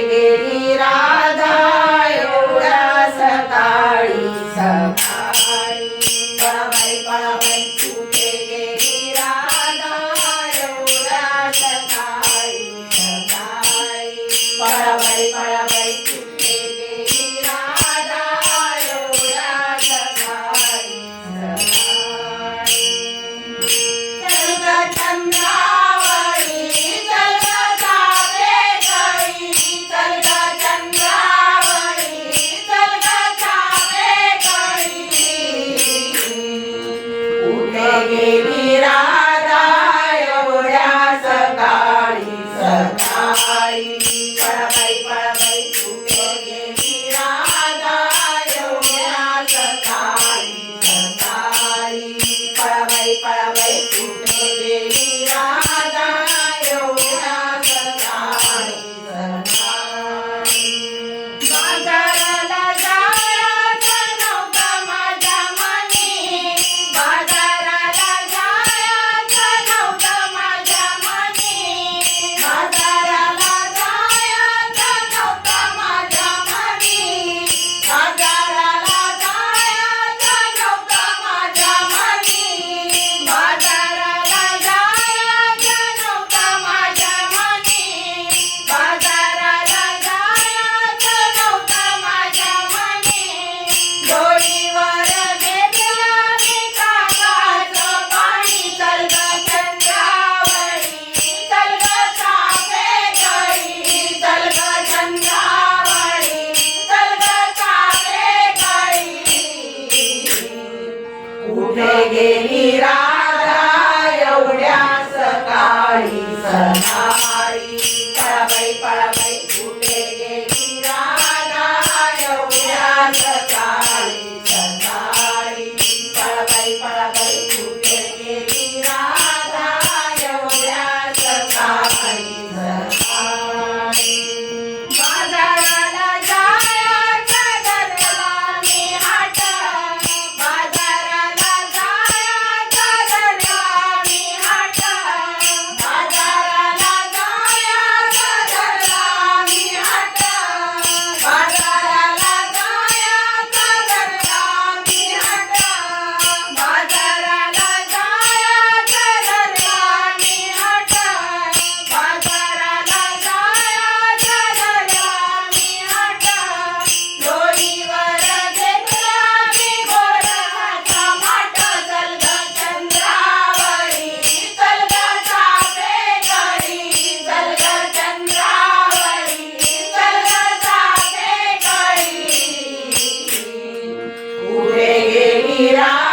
गेली राधा एवढ्या सकाळी सकाळी पळाबाई पळाबाई कुठे गेली राधा एवढ्या सकाळी सकाळी पळाबाई पळाबाई कुठे गेली राधा एवढ्या सकाळी सकाळी बाजाराला जायचं नव्हतं माझ्या मनी बाजाराला जायचं नव्हतं माझ्या मनी बाजाराला जायचं नव्हतं माझ्या मनी बाजाराला जायचं नव्हतं माझ्या मनी बाजाराला जायचं नव्हतं माझ्या मनी बाजाराला जायचं नव्हतं माझ्या मनी डोळीवर घेतलं मी कागाचं पाणी चल ग चंद्रावळी चल ग चाफेकळी चल ग चंद्रावळी चल ग चाफेकळी कुठे गेली राधा एवढ्या सकाळी सकाळी पळाबाई पळाबाई कुठे गेली राधा एवढ्या सकाळी सकाळी पळाबाई पळाबाई कुठे गेली राधा एवढ्या सकाळी सकाळी बाजाराला जायचं धरला मी हाट बाजाराला जायचं धरला मी हाट बाजाराला जायचं धरला मी हाट बाजाराला जायचं धरला मी हाट बाजाराला जायचं धरला मी हाट बाजाराला जायचं धरला मी हाट डोळीवर घेतला मी गोरखाचा माठ चल ग चंद्रावळी चल ग चाफेकळी चल ग चंद्रावळी चल ग चाफेकळी कुठे गेली राधा